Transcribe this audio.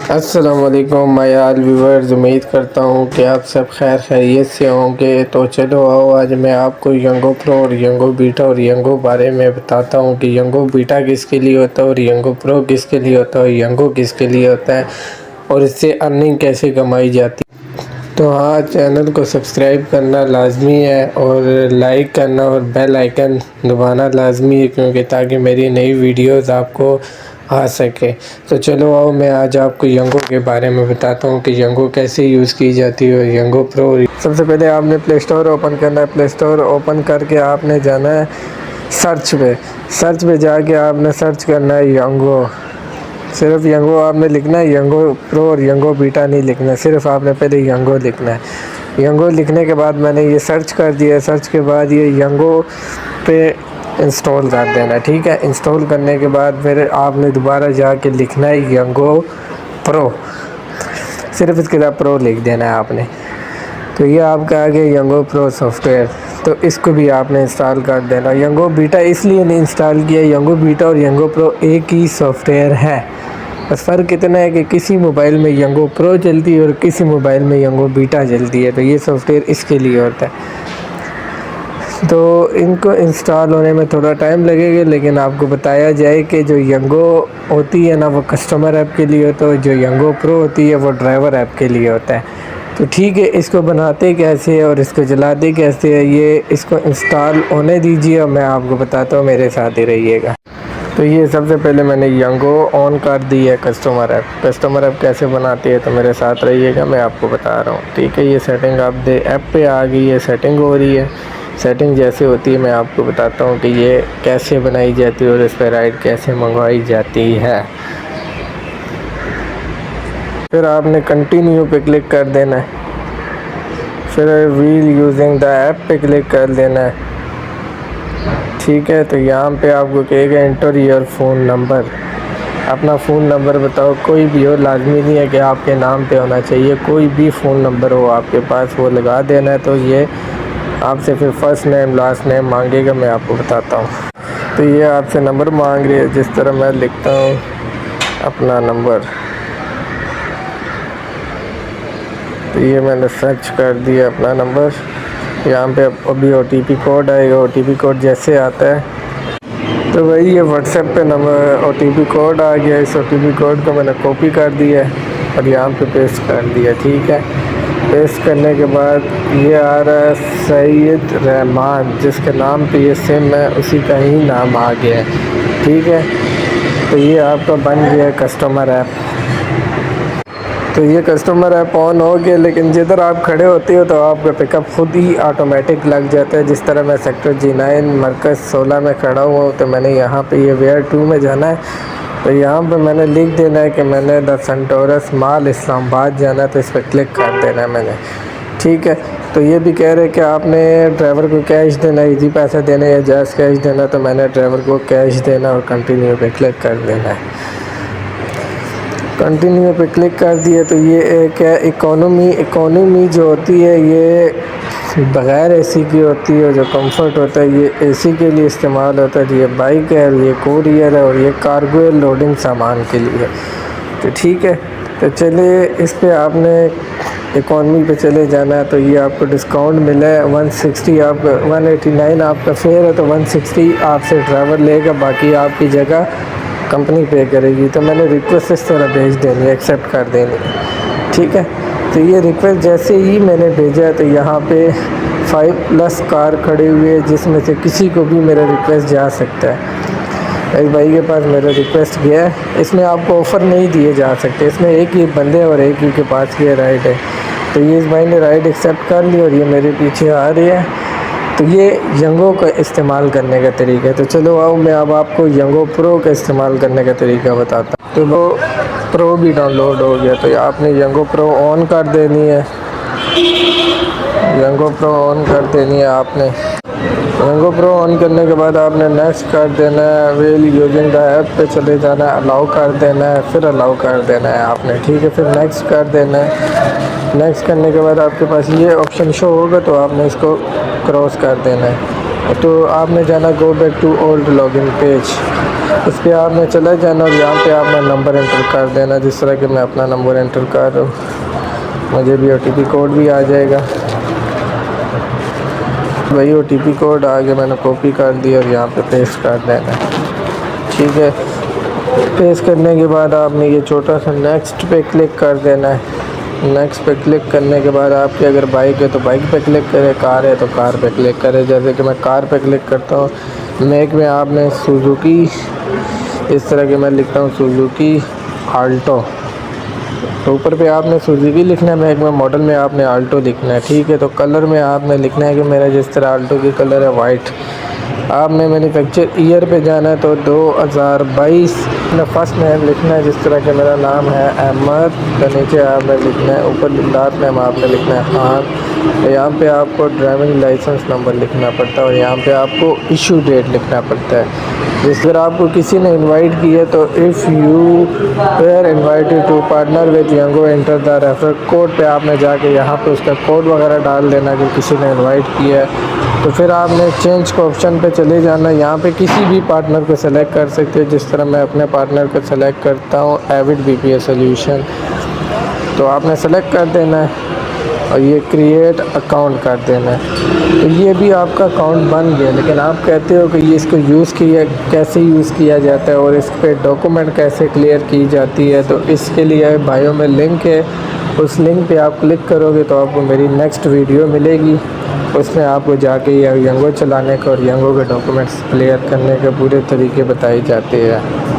अस्सलाम वालेकुम my all viewers. उम्मीद करता हूँ कि आप सब खैर खैरियत से होंगे। तो चलो आओ, आज मैं आपको यंगो प्रो और यंगो बीटा और यंगो बारे में बताता हूँ कि यंगो बीटा किसके लिए होता है और यंगो प्रो किसके लिए होता है और यंगो किसके लिए होता है और इससे अर्निंग कैसे कमाई जाती है। तो हाँ, चैनल को सब्सक्राइब करना लाजमी है और लाइक करना और बेल आइकन दबाना लाजमी है, क्योंकि ताकि मेरी नई वीडियोस आपको आ सके। तो चलो आओ, मैं आज आपको यंगो के बारे में बताता हूँ कि यंगो कैसे यूज़ की जाती है और यंगो प्रो। सबसे पहले आपने प्ले स्टोर ओपन करना है। प्ले स्टोर ओपन करके आपने जाना है सर्च पे जाके आपने सर्च करना है यंगो। सिर्फ यंगो आपने लिखना है, यंगो प्रो और यंगो बीटा नहीं लिखना है, सिर्फ आपने पहले यंगो लिखना है। यंगो लिखने के बाद मैंने ये सर्च कर दिया। सर्च के बाद ये यंगो पे इंस्टॉल कर देना, ठीक है। इंस्टॉल करने के बाद फिर आपने दोबारा जाके लिखना है यंगो प्रो, सिर्फ इसके साथ प्रो लिख देना है आपने। तो ये आपका आ गया यंगो प्रो सॉफ्टवेयर। तो इसको भी आपने इंस्टॉल कर देना। यंगो बीटा इसलिए नहीं इंस्टॉल किया, यंगो बीटा और यंगो प्रो एक ही सॉफ्टवेयर है, बस फ़र्क इतना है कि किसी मोबाइल में यंगो प्रो चलती है और किसी मोबाइल में यंगो बीटा चलती है। तो ये सॉफ्टवेयर इसके लिए होता है। तो इनको इंस्टॉल होने में थोड़ा टाइम लगेगा, लेकिन आपको बताया जाए कि जो यंगो होती है ना, वो कस्टमर ऐप के लिए होता है, जो यंगो प्रो होती है वो ड्राइवर ऐप के लिए होता है। तो ठीक है, इसको बनाते कैसे है और इसको चलाते कैसे है, ये इसको इंस्टॉल होने दीजिए और मैं आपको बताता हूँ, मेरे साथ ही रहिएगा। तो ये सबसे पहले मैंने यंगो ऑन कर दी है कस्टमर ऐप कैसे बनाती है, तो मेरे साथ रहिएगा, मैं आपको बता रहा हूँ, ठीक है। ये सेटिंग आप दे ऐप पे आ गई है, सेटिंग हो रही है। सेटिंग जैसे होती है मैं आपको बताता हूँ कि ये कैसे बनाई जाती है और इस पर राइड कैसे मंगवाई जाती है। फिर आपने कंटिन्यू पे क्लिक कर देना है, फिर व्हील यूजिंग द ऐप पे क्लिक कर देना है, ठीक है। तो यहाँ पे आपको कहेगा एंटर योर फ़ोन नंबर, अपना फ़ोन नंबर बताओ, कोई भी हो, लाजमी नहीं है कि आपके नाम पे होना चाहिए, कोई भी फ़ोन नंबर हो आपके पास वो लगा देना है। तो ये आपसे फिर फर्स्ट नेम लास्ट नेम मांगेगा, मैं आपको बताता हूँ। तो ये आपसे नंबर मांग रही है, जिस तरह मैं लिखता हूँ अपना नंबर। तो ये मैंने सर्च कर दिया अपना नंबर। यहाँ पे अभी OTP कोड आएगा, OTP कोड जैसे आता है तो वही ये व्हाट्सएप पे नंबर OTP कोड आ गया। इस OTP कोड को मैंने कॉपी कर दिया और यहाँ पे पेस्ट कर दिया, ठीक है। पेस्ट करने के बाद ये आ रहा है सैयद रहमान, जिसके नाम पे ये सिम है उसी का ही नाम आ गया है, ठीक है। तो ये आपका बन गया कस्टमर ऐप। तो ये कस्टमर ऐप ऑन हो गया, लेकिन जिधर आप खड़े होते हो तो आपका पिकअप खुद ही ऑटोमेटिक लग जाता है। जिस तरह मैं सेक्टर G9 मरकज़ 16 में खड़ा हुआ हूँ, तो मैंने यहाँ पे ये वेयर 2 में जाना है। तो यहाँ पे मैंने लिख देना है कि मैंने द सेंटोरस मॉल इस्लामाबाद जाना है, तो इस पर क्लिक कर देना है मैंने, ठीक है। तो ये भी कह रहे हैं कि आपने ड्राइवर को कैश देना, इजी पैसा देना या जैज़ कैश देना, तो मैंने ड्राइवर को कैश देना और कंटिन्यू पे क्लिक कर देना है। कंटिन्यू पे क्लिक कर दिए। तो ये एक है इकोनॉमी जो होती है ये बग़ैर एसी की होती है, जो कंफर्ट होता है ये एसी के लिए इस्तेमाल होता है। ये बाइक है, ये कोरियर है और ये कार्गो लोडिंग सामान के लिए, तो ठीक है। तो चलिए इस पे आपने इकोनॉमी पे चले जाना है। तो ये आपको डिस्काउंट मिला है 160, आपका 189 आपका फेयर है, तो 160 आपसे ड्राइवर लेगा, बाकी आपकी जगह कंपनी पे करेगी। तो मैंने रिक्वेस्ट इस तरह भेज देनी है, एक्सेप्ट कर देनी है, ठीक है। तो ये रिक्वेस्ट जैसे ही मैंने भेजा, तो यहाँ पे 5+ कार खड़ी हुई है, जिसमें से किसी को भी मेरा रिक्वेस्ट जा सकता है। इस भाई के पास मेरा रिक्वेस्ट गया है। इसमें आपको ऑफ़र नहीं दिए जा सकते, इसमें एक ही बंदे और एक ही के पास ये राइड है। तो ये इस भाई ने राइड एक्सेप्ट कर ली और ये मेरे पीछे आ रही है। तो ये यंगो का इस्तेमाल करने का तरीका है। तो चलो आओ, मैं अब आपको यंगो प्रो का इस्तेमाल करने का तरीका बताता हूँ। तो वो प्रो भी डाउनलोड हो गया, तो आपने यंगो प्रो ऑन कर देनी है। यंगो प्रो ऑन कर देनी है आपने। यंगो प्रो ऑन करने के बाद आपने नेक्स्ट कर देना है, व्हील यूजिंग द ऐप पे चले जाना है, अलाउ कर देना है, फिर अलाउ कर देना है आपने, ठीक है। फिर नेक्स्ट कर देना है। नेक्स्ट करने के बाद आपके पास ये ऑप्शन शो होगा, तो आपने इसको क्रॉस कर देना है। तो आपने जाना go back to old login page. इस पर आपने चले जाना और यहाँ पे आपने नंबर एंटर कर देना, जिस तरह कि मैं अपना नंबर एंटर कर रहा हूँ। मुझे भी OTP कोड भी आ जाएगा। वही OTP कोड आगे मैंने कॉपी कर दिया और यहाँ पे पेस्ट कर देना। ठीक है, पेस्ट करने के बाद आपने ये छोटा सा नेक्स्ट पे क्लिक कर देना है। नेक्स्ट पे क्लिक करने के बाद आपकी अगर बाइक है तो बाइक पे क्लिक करें, कार है तो कार पे क्लिक करें। जैसे कि मैं कार पे क्लिक करता हूँ, मेक में आपने सुजुकी, इस तरह के मैं लिखता हूँ सुजुकी आल्टो, तो ऊपर पे आपने सुजुकी लिखना है, मेक में मॉडल में आपने आल्टो लिखना है। ठीक है, तो कलर में आपने लिखना है कि मेरा जिस तरह आल्टो की कलर है वाइट। आपने मैन्युफैक्चर ईयर पे जाना है तो 2022 में फर्स्ट नेम लिखना है, जिस तरह के मेरा नाम है अहमद, तो नीचे आपने लिखना है, ऊपर लास्ट नेम आपने लिखना है खान। तो यहाँ पे आपको ड्राइविंग लाइसेंस नंबर लिखना पड़ता है और यहाँ पे आपको इशू डेट लिखना पड़ता है। जिस तरह आपको किसी ने इनवाइट किया है तो if you were invited to partner with Yango enter the refer code पे आपने जाके यहाँ पे उसका कोड वगैरह डाल देना कि किसी ने इनवाइट किया है। तो फिर आपने चेंज को ऑप्शन पे चले जाना, यहाँ पे किसी भी पार्टनर को सेलेक्ट कर सकते हो। जिस तरह मैं अपने पार्टनर को सेलेक्ट करता हूँ एविड BPS सोल्यूशन, तो आपने सेलेक्ट कर देना है और ये क्रिएट अकाउंट कर देना है। तो ये भी आपका अकाउंट बन गया, लेकिन आप कहते हो कि ये इसको यूज़ किया कैसे यूज़ किया जाता है और इस पर डॉक्यूमेंट कैसे क्लियर की जाती है, तो इसके लिए बायो में लिंक है, उस लिंक पे आप क्लिक करोगे तो आपको मेरी नेक्स्ट वीडियो मिलेगी। उसमें आपको जाके यंगो चलाने का और यंगो के डॉक्यूमेंट्स क्लियर करने के पूरे तरीके बताए जाते हैं।